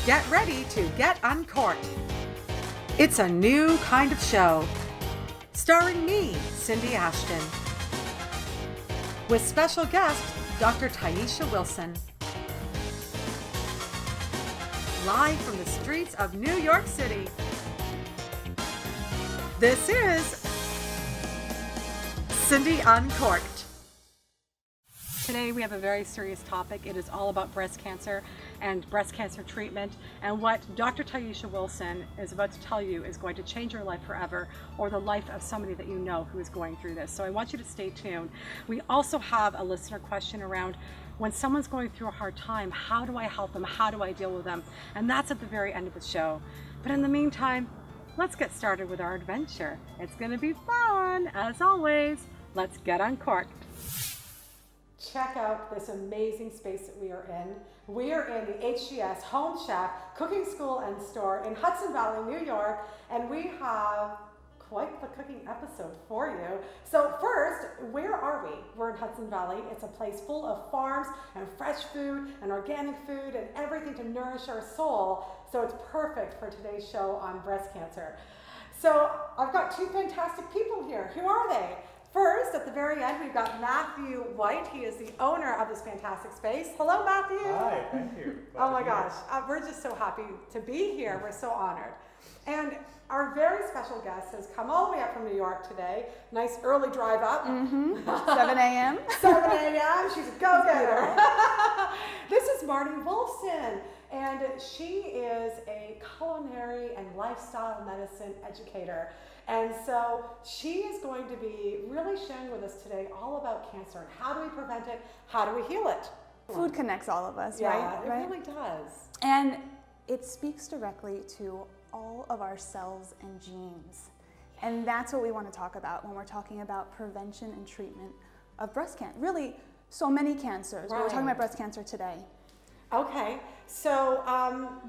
Get ready to get uncorked. It's a new kind of show, starring me, Cindy Ashton, with special guest, Dr. Taisha Wilson. Live from the streets of New York City. This is Cindy Uncorked. Today we have a very serious topic. It is all about breast cancer and breast cancer treatment, and what Dr. Taisha Wilson is about to tell you is going to change your life forever, or the life of somebody that you know who is going through this. So I want you to stay tuned. We also have a listener question around when someone's going through a hard time, how do I help them? How do I deal with them? And that's at the very end of the show. But in the meantime, let's get started with our adventure. It's going to be fun, as always. Let's get uncorked. Check out this amazing space that we are in. We are in the HGS Home Chef Cooking School and Store in Hudson Valley, New York, and we have quite the cooking episode for you. So first, where are we? We're in Hudson Valley. It's a place full of farms and fresh food and organic food and everything to nourish our soul. So it's perfect for today's show on breast cancer. So I've got two fantastic people here. Who are they? First, at the very end, we've got Matthew White. He is the owner of this fantastic space. Hello, Matthew. Hi, thank you. Oh my gosh, we're just so happy to be here. We're so honored. And our very special guest has come all the way up from New York today. Nice early drive up. 7 a.m. 7 a.m. She's a go-getter. This is Marty Wolfson, and she is a culinary and lifestyle medicine educator. And so she is going to be really sharing with us today all about cancer and how do we prevent it, how do we heal it. Food connects all of us, Yeah, right? it right? really does. And it speaks directly to all of our cells and genes. And that's what we want to talk about when we're talking about prevention and treatment of breast cancer. Really, so many cancers. Right. We're talking about breast cancer today. Okay, so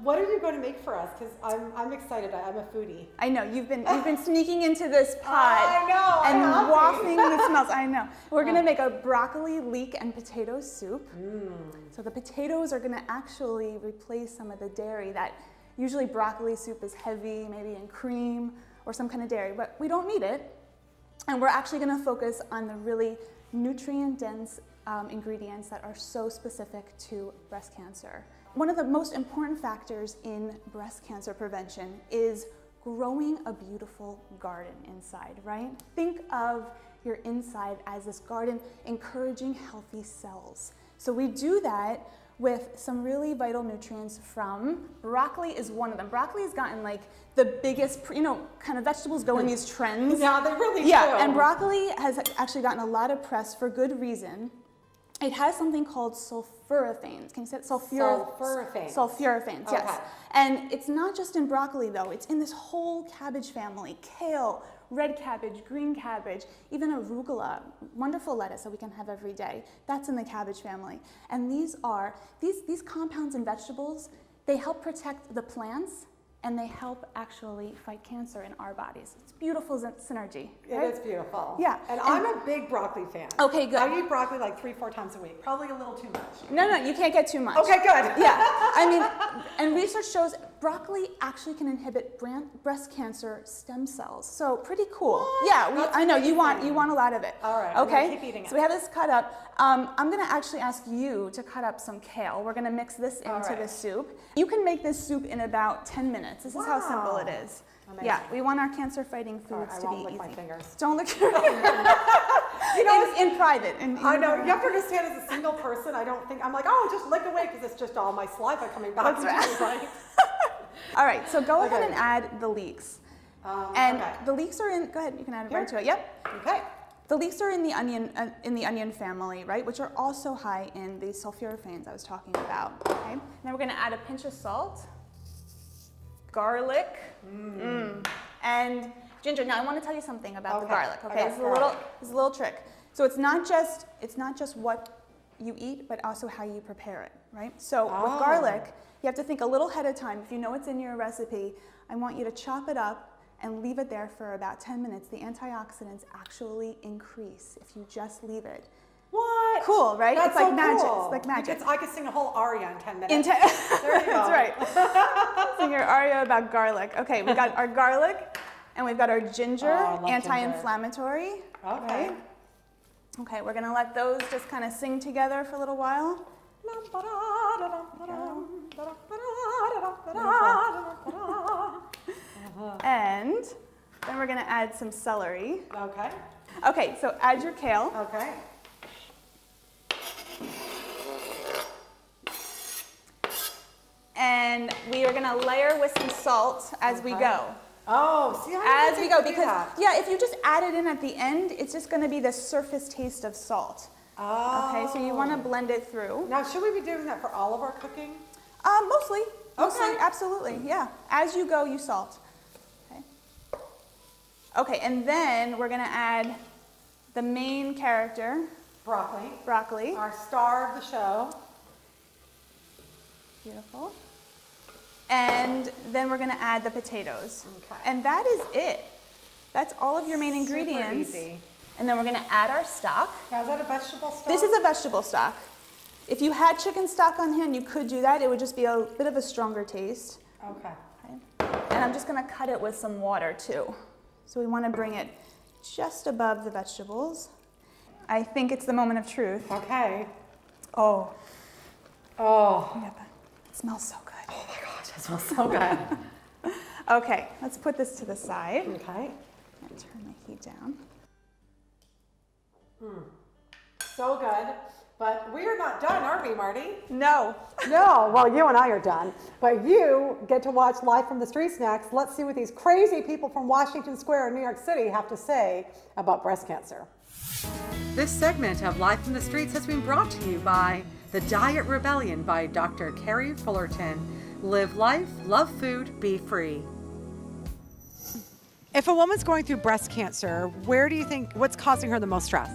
what are you going to make for us? Because I'm excited. I'm a foodie. I know you've been sneaking into this pot I know, and wafting the smells. I know. We're gonna make a broccoli, leek, and potato soup. So the potatoes are gonna actually replace some of the dairy that usually broccoli soup is heavy, maybe in cream or some kind of dairy, but we don't need it. And we're actually gonna focus on the really nutrient-dense ingredients that are so specific to breast cancer. One of the most important factors in breast cancer prevention is growing a beautiful garden inside, right? Think of your inside as this garden encouraging healthy cells. So we do that with some really vital nutrients from broccoli is one of them. Broccoli has gotten like the biggest, kind of vegetables go in these trends. Yeah, they really do. Yeah, and broccoli has actually gotten a lot of press for good reason. It has something called sulforaphanes. Can you say it? Sulforaphanes. Sulforaphanes, yes. Okay. And it's not just in broccoli though, it's in this whole cabbage family. Kale, red cabbage, green cabbage, even arugula, wonderful lettuce that we can have every day. That's in the cabbage family. And these compounds in vegetables, they help protect the plants and they help actually fight cancer in our bodies. It's beautiful synergy. Right? It is beautiful. Yeah. And I'm a big broccoli fan. Okay, good. I eat broccoli like 3-4 times a week. Probably a little too much. No, you can't get too much. Okay, good. Yeah, I mean, and research shows broccoli actually can inhibit breast cancer stem cells. So pretty cool. What? Yeah, I know you want a lot of it. All right, I'm okay. gonna keep eating it. So we have this cut up. I'm gonna actually ask you to cut up some kale. We're gonna mix this into the soup. You can make this soup in about 10 minutes. This is how simple it is. Amazing. Yeah, we want our cancer-fighting foods to be lick easy. my fingers. Don't lick your in private. I know. You have to understand, as a single person, I don't think I'm like, oh, just lick away because it's just all my saliva coming back. That's right. All right, so go ahead and add the leeks. Okay. The leeks are in. Go ahead, you can add it right to it. Yep. Okay. The leeks are in the onion family, right? Which are also high in the sulforaphanes I was talking about. Okay. Now we're going to add a pinch of salt, garlic, and ginger. Now I want to tell you something about the garlic. Okay, this is a little trick. So it's not just what you eat, but also how you prepare it, right? So with garlic, you have to think a little ahead of time. If you know it's in your recipe, I want you to chop it up and leave it there for about 10 minutes. The antioxidants actually increase if you just leave it. What? Cool, right? That's it's like so magic. cool. It's like magic. I could sing a whole aria in 10 minutes. There you go. That's right. your aria about garlic. Okay, we got our garlic, and we've got our ginger, anti-inflammatory. Okay. Right? Okay, we're gonna let those just kind of sing together for a little while. And then we're gonna add some celery. Okay. Okay, so add your kale. Okay. And we are gonna layer with some salt as we go. Oh, see, I As we go, didn't do because that. yeah, if you just add it in at the end, it's just gonna be the surface taste of salt. Oh. Okay, so you wanna blend it through. Now, should we be doing that for all of our cooking? Mostly, Okay. absolutely, yeah. As you go, you salt. Okay. Okay, and then we're gonna add the main character, Broccoli. broccoli. Our star of the show. Beautiful. And then we're gonna add the potatoes. Okay. And that is it. That's all of your main ingredients. Super easy. And then we're gonna add our stock. Now, is that a vegetable stock? This is a vegetable stock. If you had chicken stock on hand, you could do that. It would just be a bit of a stronger taste. Okay. Okay. And I'm just gonna cut it with some water too. So we wanna bring it just above the vegetables. I think it's the moment of truth. Okay. Oh, Oh. look at that. It smells so good. Oh my gosh, that smells so good. Okay, let's put this to the side. Okay. And turn the heat down. So good. But we are not done, are we, Marty? No. No, well, you and I are done. But you get to watch Live from the Street Snacks. Let's see what these crazy people from Washington Square in New York City have to say about breast cancer. This segment of Live from the Streets has been brought to you by The Diet Rebellion by Dr. Carrie Fullerton. Live life, love food, be free. If a woman's going through breast cancer, where do you think, what's causing her the most stress?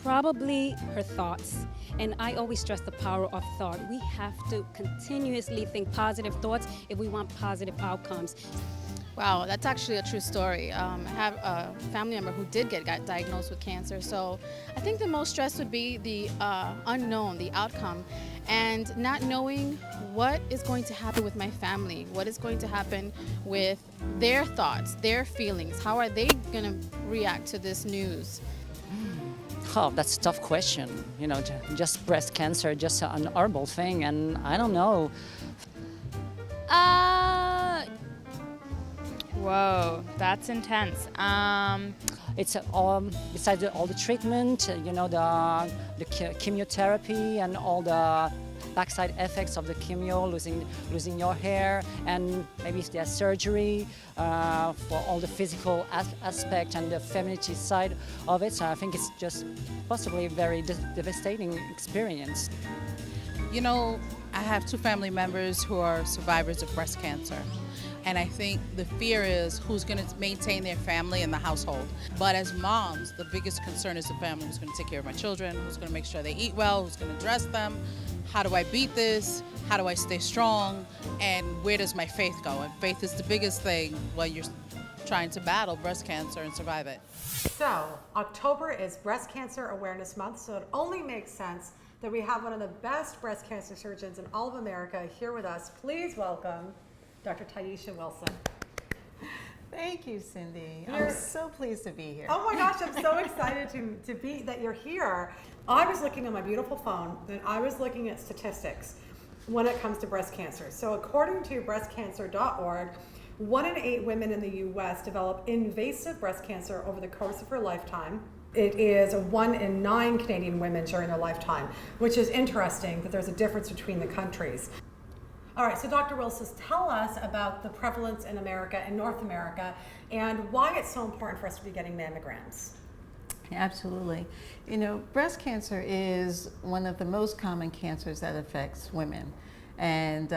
Probably her thoughts. And I always stress the power of thought. We have to continuously think positive thoughts if we want positive outcomes. Wow, that's actually a true story. I have a family member who got diagnosed with cancer. So I think the most stress would be the unknown, the outcome, and not knowing what is going to happen with my family, what is going to happen with their thoughts, their feelings. How are they going to react to this news? Oh, that's a tough question. You know, just breast cancer, just an horrible thing, and I don't know. Whoa, that's intense. It's besides all the treatment, you know, the chemotherapy and all the backside effects of the chemo, losing your hair, and maybe if there's surgery for all the physical aspect and the femininity side of it. So I think it's just possibly a very devastating experience. You know, I have two family members who are survivors of breast cancer. And I think the fear is who's going to maintain their family and the household. But as moms, the biggest concern is the family. Who's going to take care of my children? Who's going to make sure they eat well? Who's going to dress them? How do I beat this? How do I stay strong? And where does my faith go? And faith is the biggest thing when you're trying to battle breast cancer and survive it. So, October is Breast Cancer Awareness Month, so it only makes sense that we have one of the best breast cancer surgeons in all of America here with us. Please welcome Dr. Taisha Wilson. Thank you, Cindy. I'm so pleased to be here. Oh my gosh, I'm so excited that you're here. I was looking on my beautiful phone, and I was looking at statistics when it comes to breast cancer. So according to breastcancer.org, 1 in 8 women in the US develop invasive breast cancer over the course of her lifetime. It is 1 in 9 Canadian women during their lifetime, which is interesting that there's a difference between the countries. All right, so Dr. Wilson, tell us about the prevalence in America, in North America, and why it's so important for us to be getting mammograms. Absolutely. You know, breast cancer is one of the most common cancers that affects women. And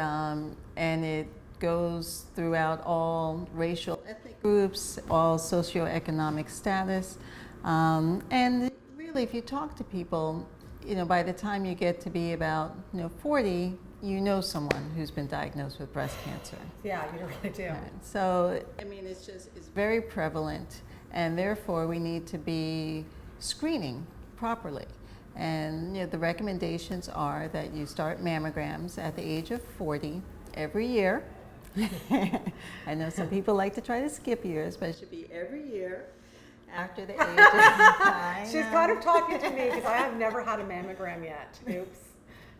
it goes throughout all racial, ethnic groups, all socioeconomic status. And really, if you talk to people, you know, by the time you get to be about 40, you know someone who's been diagnosed with breast cancer. Yeah, you really do. Right. So, I mean, it's very prevalent, and therefore we need to be screening properly. And the recommendations are that you start mammograms at the age of 40 every year. I know some people like to try to skip years, but it should be every year after the age of 9. She's kind of talking to me because I have never had a mammogram yet. Oops.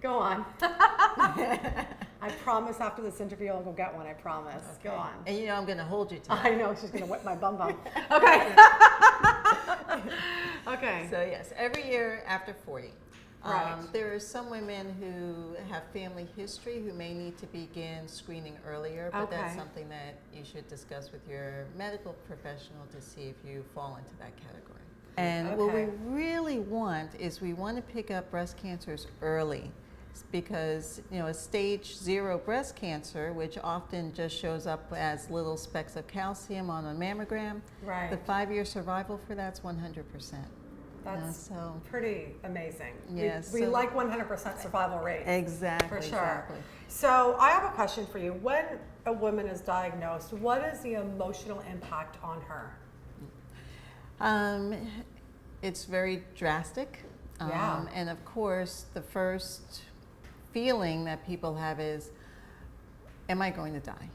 Go on. I promise after this interview I'll go get one. I promise. Okay. Go on. And you know I'm going to hold you to that. I know she's going to whip my bum bum. Okay. Okay. So yes, every year after 40. Right. There are some women who have family history who may need to begin screening earlier, but that's Okay. something that you should discuss with your medical professional to see if you fall into that category. And what we Okay. really want is we want to pick up breast cancers early, because a stage 0 breast cancer, which often just shows up as little specks of calcium on a mammogram, Right. the 5-year survival for that's 100%. That's so pretty amazing. Yes, We so- like 100% survival rate. exactly, For sure. exactly. So I have a question for you. When a woman is diagnosed, what is the emotional impact on her? It's very drastic. Yeah. And of course, the first feeling that people have is, am I going to die?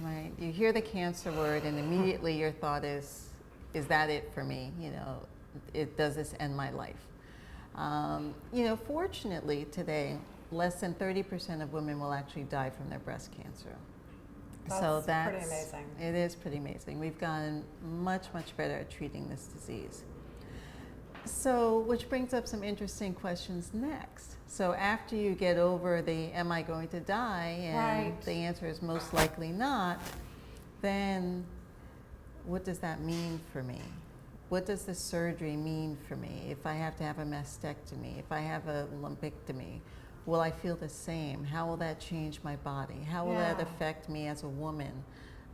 Right? You hear the cancer word and immediately your thought is that it for me? Does this end my life? Fortunately today, less than 30% of women will actually die from their breast cancer. So That's pretty amazing. It is pretty amazing. We've gotten much, much better at treating this disease. So, which brings up some interesting questions next. So after you get over the am I going to die, and Right. the answer is most likely not, then what does that mean for me? What does the surgery mean for me? If I have to have a mastectomy, if I have a lumpectomy, will I feel the same? How will that change my body? How will that Yeah. affect me as a woman?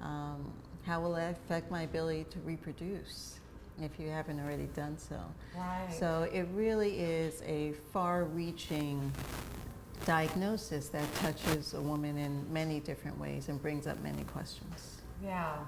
How will that affect my ability to reproduce if you haven't already done so? Right. So it really is a far-reaching diagnosis that touches a woman in many different ways and brings up many questions. Yeah.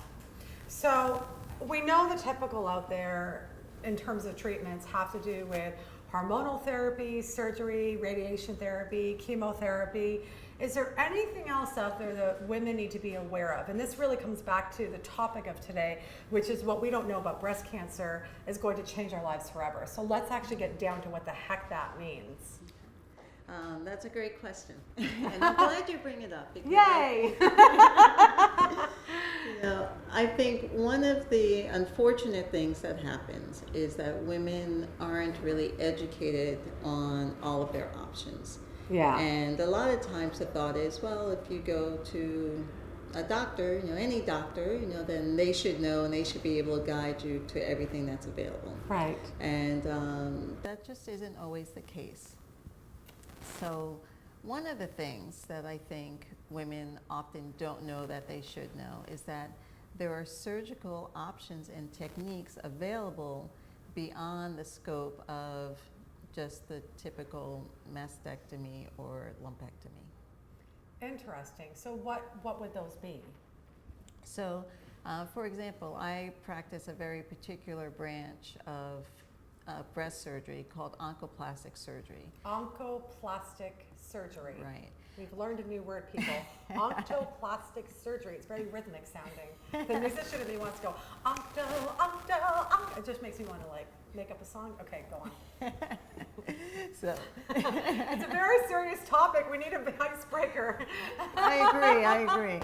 So we know the typical out there in terms of treatments have to do with hormonal therapy, surgery, radiation therapy, chemotherapy. Is there anything else out there that women need to be aware of? And this really comes back to the topic of today, which is what we don't know about breast cancer is going to change our lives forever. So let's actually get down to what the heck that means. That's a great question. And I'm glad you bring it up. Because Yay! I think one of the unfortunate things that happens is that women aren't really educated on all of their options. Yeah. And a lot of times the thought is, well, if you go to a doctor, any doctor, then they should know and they should be able to guide you to everything that's available. Right. And that just isn't always the case. So one of the things that I think women often don't know that they should know is that there are surgical options and techniques available beyond the scope of just the typical mastectomy or lumpectomy. Interesting. So what would those be? So, for example, I practice a very particular branch of breast surgery called oncoplastic surgery. Oncoplastic surgery. Right. We've learned a new word, people. Oncoplastic surgery. It's very rhythmic sounding. The musician in me wants to go, onco. It just makes me want to make up a song. Okay, go on. So It's a very serious topic. We need a icebreaker. I agree.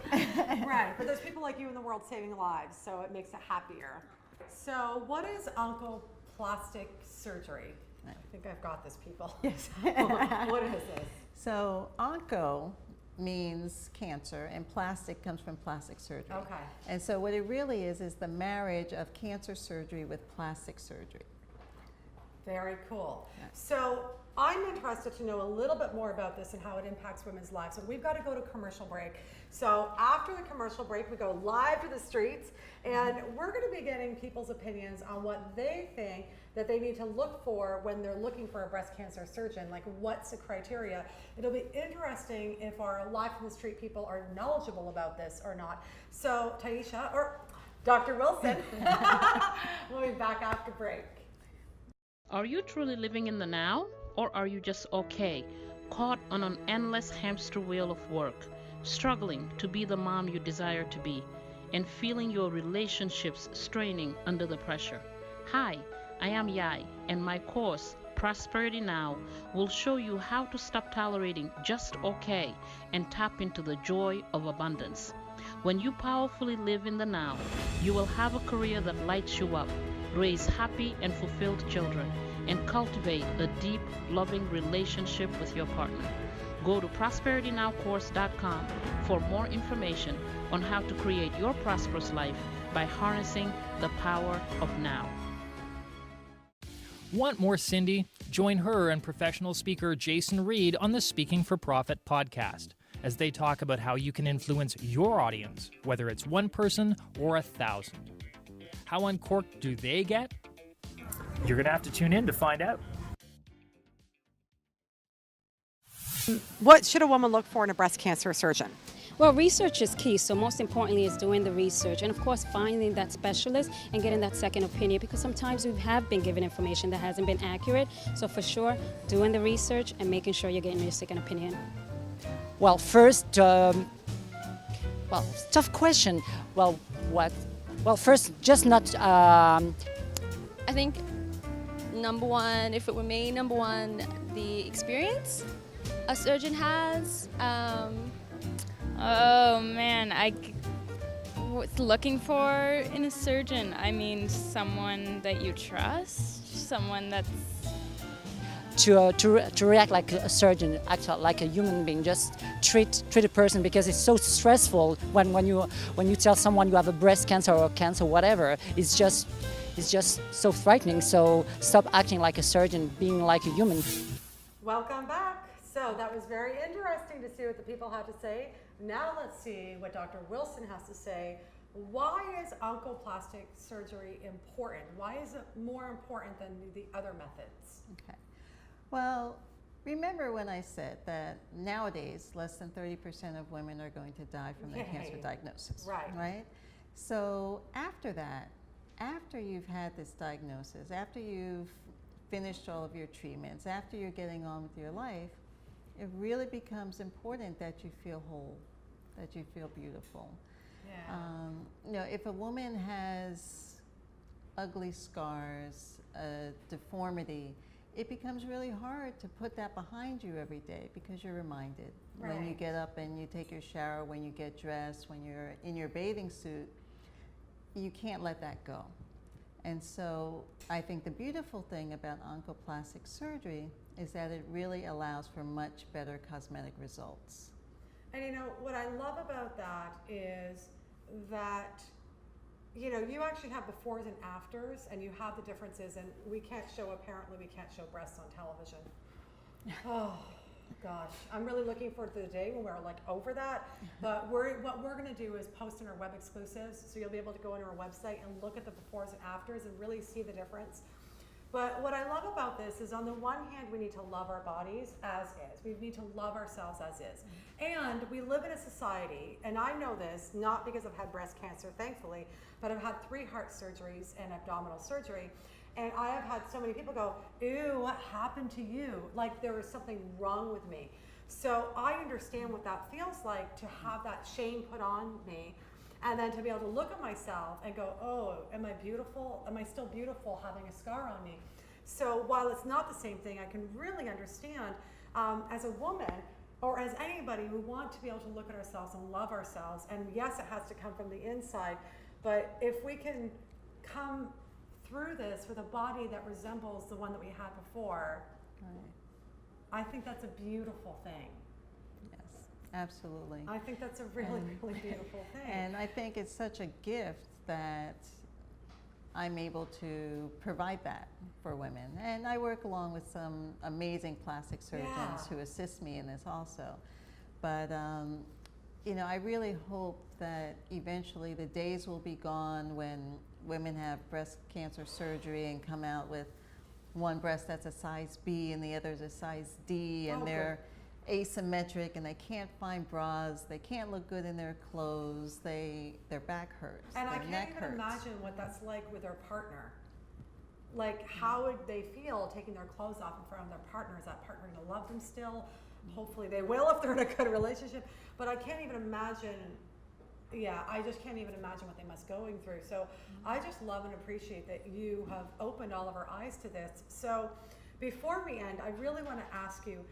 Right, but there's people like you in the world saving lives, so it makes it happier. So what is oncoplastic surgery? I think I've got this, people. Yes. What is this? So onco means cancer, and plastic comes from plastic surgery. Okay. And so what it really is the marriage of cancer surgery with plastic surgery. Very cool. So I'm interested to know a little bit more about this and how it impacts women's lives. So we've got to go to commercial break. So after the commercial break, we go live to the streets, and we're going to be getting people's opinions on what they think that they need to look for when they're looking for a breast cancer surgeon. Like, what's the criteria? It'll be interesting if our live from the street people are knowledgeable about this or not. So Taisha, or Dr. Wilson, we'll be back after break. Are you truly living in the now, or are you just okay, caught on an endless hamster wheel of work? struggling to be the mom you desire to be, and feeling your relationships straining under the pressure. Hi, I am Yai, and my course, Prosperity Now, will show you how to stop tolerating just okay and tap into the joy of abundance. When you powerfully live in the now, you will have a career that lights you up, raise happy and fulfilled children, and cultivate a deep, loving relationship with your partner. Go to prosperitynowcourse.com for more information on how to create your prosperous life by harnessing the power of now. Want more Cindy? Join her and professional speaker Jason Reed on the Speaking for Profit podcast as they talk about how you can influence your audience, whether it's one person or 1,000. How uncorked do they get? You're going to have to tune in to find out. What should a woman look for in a breast cancer surgeon? Well, research is key, so most importantly is doing the research and of course finding that specialist and getting that second opinion, because sometimes we have been given information that hasn't been accurate. So for sure, doing the research and making sure you're getting your second opinion. Well, first, tough question. Well, first, just not. I think number one, if it were me, number one, the experience a surgeon has. Oh man, what's looking for in a surgeon? I mean, someone that you trust, someone that's to react like a surgeon, act like a human being, just treat a person, because it's so stressful when you tell someone you have a breast cancer or cancer, whatever. It's just so frightening. So stop acting like a surgeon, being like a human. Welcome back. So that was very interesting to see what the people had to say. Now let's see what Dr. Wilson has to say. Why is oncoplastic surgery important? Why is it more important than the other methods? Okay. Well, remember when I said that nowadays less than 30% of women are going to die from their cancer diagnosis. Right? So after that, after you've had this diagnosis, after you've finished all of your treatments, after you're getting on with your life, it really becomes important that you feel whole, that you feel beautiful. Yeah. If a woman has ugly scars, a deformity, it becomes really hard to put that behind you every day, because you're reminded when you get up and you take your shower, when you get dressed, when you're in your bathing suit, you can't let that go. And so I think the beautiful thing about oncoplastic surgery is that it really allows for much better cosmetic results. And what I love about that is that you actually have befores and afters, and you have the differences, and apparently we can't show breasts on television. Oh gosh, I'm really looking forward to the day when we're over that. But what we're going to do is post in our web exclusives, so you'll be able to go on our website and look at the befores and afters and really see the difference. But what I love about this is, on the one hand, we need to love our bodies as is. We need to love ourselves as is. And we live in a society, and I know this not because I've had breast cancer, thankfully, but I've had 3 heart surgeries and abdominal surgery. And I have had so many people go, ew, what happened to you? Like there was something wrong with me. So I understand what that feels like, to have that shame put on me, and then to be able to look at myself and go, oh, am I beautiful? Am I still beautiful having a scar on me? So while it's not the same thing, I can really understand as a woman, or as anybody, we want to be able to look at ourselves and love ourselves. And yes, it has to come from the inside, but if we can come through this with a body that resembles the one that we had before, I think that's a beautiful thing. Yes, absolutely. I think that's a really, really beautiful thing. And I think it's such a gift that I'm able to provide that for women. And I work along with some amazing plastic surgeons who assist me in this also. But I really hope that eventually the days will be gone when women have breast cancer surgery and come out with one breast that's a size B and the other's a size D, and they're asymmetric, and they can't find bras, they can't look good in their clothes, their back hurts, and their I can't neck even hurts. imagine what that's like with their partner. Like, how would they feel taking their clothes off in front of their partner? Is that partner going to love them still? hopefully they will if they're in a good relationship. But I can't even imagine, I just can't even imagine what they must going through. So I just love and appreciate that you have opened all of our eyes to this. So before we end, I really want to ask you,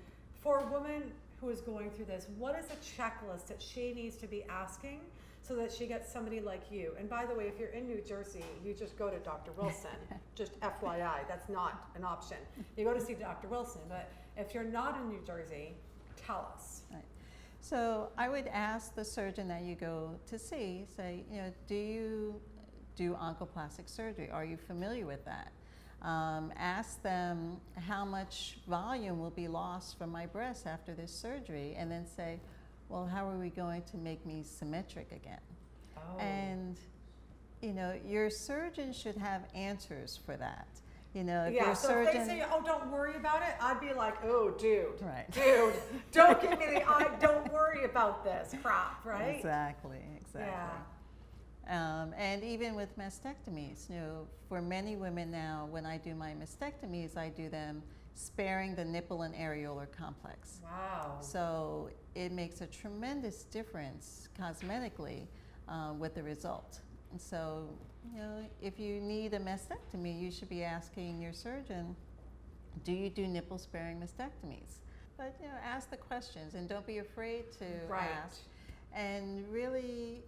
for a woman who is going through this, what is a checklist that she needs to be asking so that she gets somebody like you? And by the way, if you're in New Jersey, you just go to Dr. Wilson. Just FYI, that's not an option. You go to see Dr. Wilson, but if you're not in New Jersey, tell us. Right. So I would ask the surgeon that you go to see, say, do you do oncoplastic surgery? Are you familiar with that? Ask them how much volume will be lost from my breast after this surgery, and then say, well, how are we going to make me symmetric again? Oh. And, your surgeon should have answers for that. If Yeah, your so surgeon, if they say, oh, don't worry about it, I'd be like, oh, dude, Right. dude, don't give me don't worry about this crap, right? Exactly. Yeah. And even with mastectomies, for many women now, when I do my mastectomies, I do them sparing the nipple and areolar complex. Wow. So it makes a tremendous difference cosmetically with the result. And so, if you need a mastectomy, you should be asking your surgeon, do you do nipple sparing mastectomies? But, ask the questions and don't be afraid to ask. And really,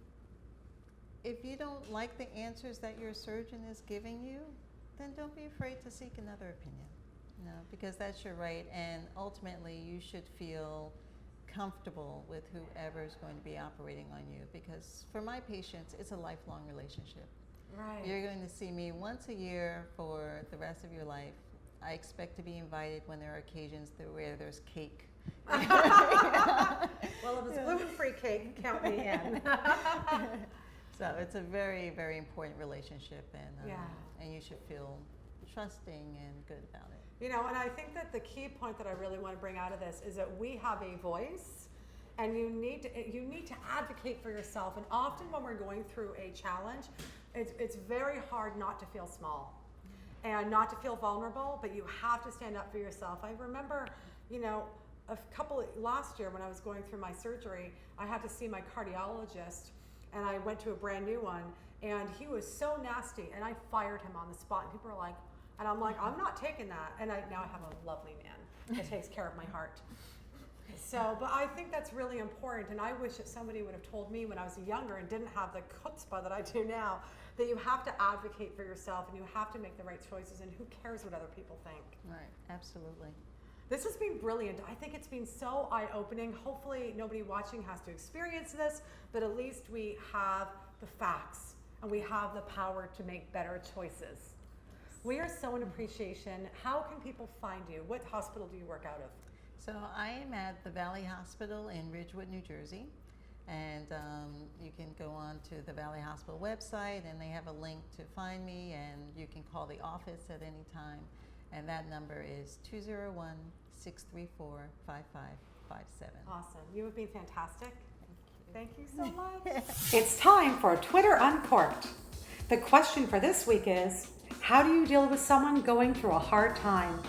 if you don't like the answers that your surgeon is giving you, then don't be afraid to seek another opinion. Because that's your right, and ultimately you should feel comfortable with whoever is going to be operating on you, because for my patients, it's a lifelong relationship. Right. You're going to see me once a year for the rest of your life. I expect to be invited when there are occasions where there's cake. Well, if it's gluten-free cake, count me in. So it's a very, very important relationship, and you should feel trusting and good about it. And I think that the key point that I really want to bring out of this is that we have a voice, and you need to advocate for yourself. And often when we're going through a challenge, it's very hard not to feel small and not to feel vulnerable, but you have to stand up for yourself. I remember, last year when I was going through my surgery, I had to see my cardiologist, and I went to a brand new one, and he was so nasty, and I fired him on the spot, and people were like, and I'm like, I'm not taking that. And now I have a lovely man that takes care of my heart. So, but I think that's really important. And I wish that somebody would have told me when I was younger and didn't have the chutzpah that I do now, that you have to advocate for yourself and you have to make the right choices, and who cares what other people think. Right, absolutely. This has been brilliant. I think it's been so eye-opening. Hopefully nobody watching has to experience this, but at least we have the facts and we have the power to make better choices. We are so in appreciation. How can people find you? What hospital do you work out of? So I am at the Valley Hospital in Ridgewood, New Jersey. And you can go on to the Valley Hospital website, and they have a link to find me, and you can call the office at any time. And that number is 201-634-5557. Awesome. You have been fantastic. Thank you so much. It's time for Twitter Uncorked. The question for this week is, how do you deal with someone going through a hard time?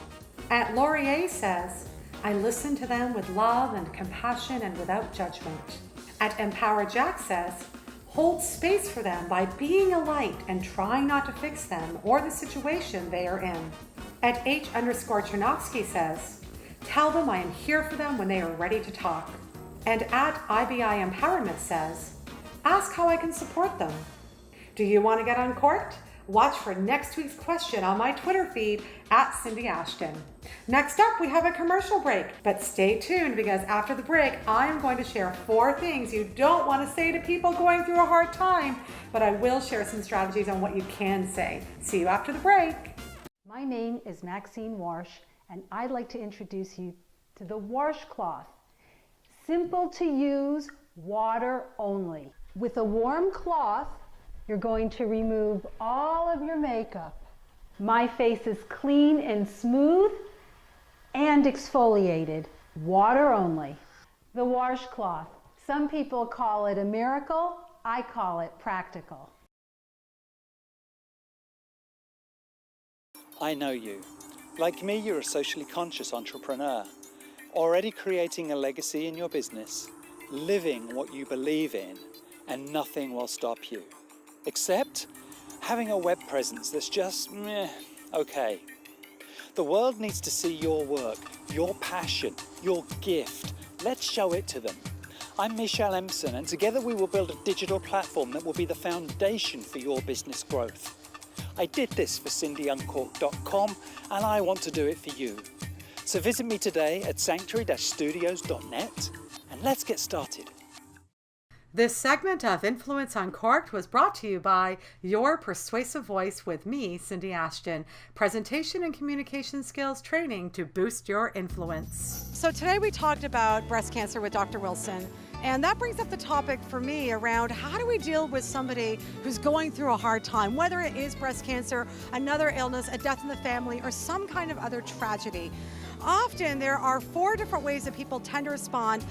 At Laurier says, I listen to them with love and compassion and without judgment. At Empower Jack says, hold space for them by being a light and trying not to fix them or the situation they are in. At H_Chernovsky says, tell them I am here for them when they are ready to talk. And at IBI Empowerment says, ask how I can support them. Do you want to get uncorked? Watch for next week's question on my Twitter feed at Cindy Ashton. Next up, we have a commercial break, but stay tuned because after the break, I am going to share 4 things you don't want to say to people going through a hard time, but I will share some strategies on what you can say. See you after the break. My name is Maxine Warsh, and I'd like to introduce you to the washcloth. Simple to use, water only. With a warm cloth, you're going to remove all of your makeup. My face is clean and smooth and exfoliated, water only. The washcloth. Some people call it a miracle, I call it practical. I know you. Like me, you're a socially conscious entrepreneur. already creating a legacy in your business, living what you believe in, and nothing will stop you. Except having a web presence that's just okay. The world needs to see your work, your passion, your gift. Let's show it to them. I'm Michelle Empson, and together we will build a digital platform that will be the foundation for your business growth. I did this for CindyUncorked.com, and I want to do it for you. So visit me today at sanctuary-studios.net, and let's get started. This segment of Influence Uncorked was brought to you by Your Persuasive Voice with me, Cindy Ashton. Presentation and communication skills training to boost your influence. So today we talked about breast cancer with Dr. Wilson. And that brings up the topic for me around how do we deal with somebody who's going through a hard time, whether it is breast cancer, another illness, a death in the family, or some kind of other tragedy. Often there are 4 different ways that people tend to respond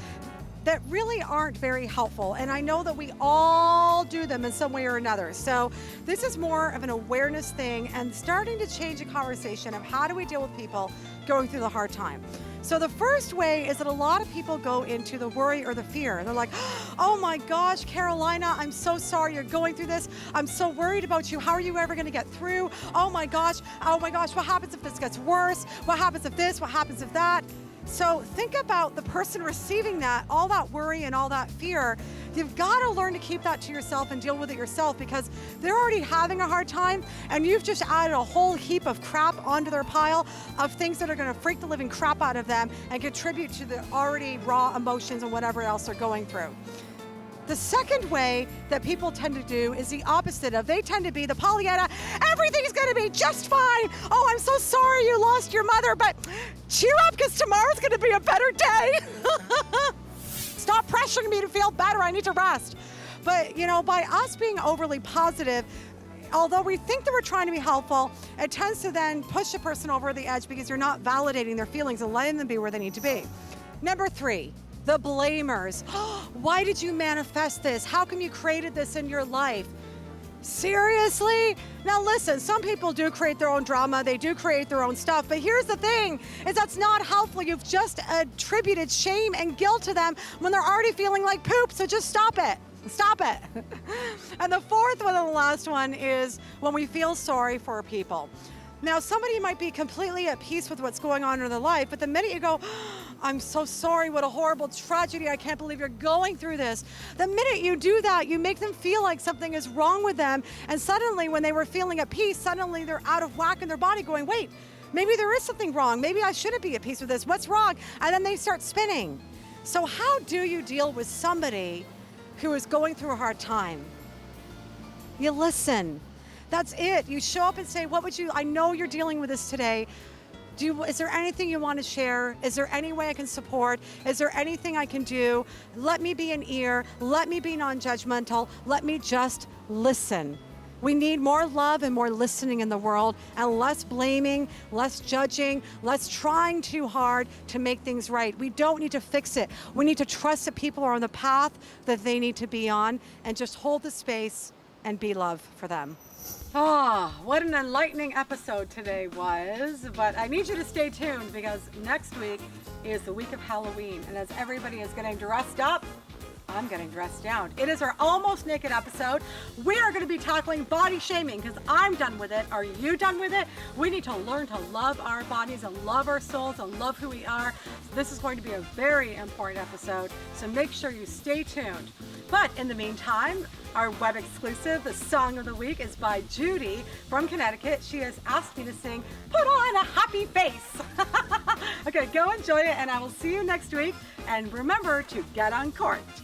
that really aren't very helpful. And I know that we all do them in some way or another. So this is more of an awareness thing and starting to change the conversation of how do we deal with people going through the hard time. So the first way is that a lot of people go into the worry or the fear. They're like, oh my gosh, Carolina, I'm so sorry you're going through this. I'm so worried about you. How are you ever going to get through? Oh my gosh, what happens if this gets worse? What happens if this? What happens if that? So think about the person receiving that, all that worry and all that fear. You've got to learn to keep that to yourself and deal with it yourself, because they're already having a hard time and you've just added a whole heap of crap onto their pile of things that are going to freak the living crap out of them and contribute to the already raw emotions and whatever else they're going through. The second way that people tend to do is the opposite of, they tend to be the Pollyanna, everything's gonna be just fine. Oh, I'm so sorry you lost your mother, but cheer up because tomorrow's gonna be a better day. Stop pressuring me to feel better, I need to rest. But by us being overly positive, although we think that we're trying to be helpful, it tends to then push a person over the edge because you're not validating their feelings and letting them be where they need to be. Number 3. The blamers. Why did you manifest this? How come you created this in your life? Seriously? Now listen, some people do create their own drama, they do create their own stuff, but here's the thing, is that's not helpful. You've just attributed shame and guilt to them when they're already feeling like poop, so just stop it. Stop it. And the fourth one and the last one is when we feel sorry for people. Now, somebody might be completely at peace with what's going on in their life, but the minute you go, I'm so sorry, what a horrible tragedy, I can't believe you're going through this. The minute you do that, you make them feel like something is wrong with them, and suddenly when they were feeling at peace, suddenly they're out of whack in their body going, wait, maybe there is something wrong, maybe I shouldn't be at peace with this, what's wrong? And then they start spinning. So how do you deal with somebody who is going through a hard time? You listen. That's it. You show up and say, I know you're dealing with this today. Is there anything you want to share? Is there any way I can support? Is there anything I can do? Let me be an ear. Let me be non-judgmental. Let me just listen. We need more love and more listening in the world, and less blaming, less judging, less trying too hard to make things right. We don't need to fix it. We need to trust that people are on the path that they need to be on, and just hold the space and be love for them. What an enlightening episode today was, but I need you to stay tuned because next week is the week of Halloween, and as everybody is getting dressed up, I'm getting dressed down. It is our almost naked episode. We are going to be tackling body shaming because I'm done with it. Are you done with it? We need to learn to love our bodies and love our souls and love who we are. So this is going to be a very important episode, so make sure you stay tuned. But in the meantime, our web exclusive, the song of the week, is by Judy from Connecticut. She has asked me to sing Put On a Happy Face. Okay, go enjoy it, and I will see you next week. And remember to get uncorked.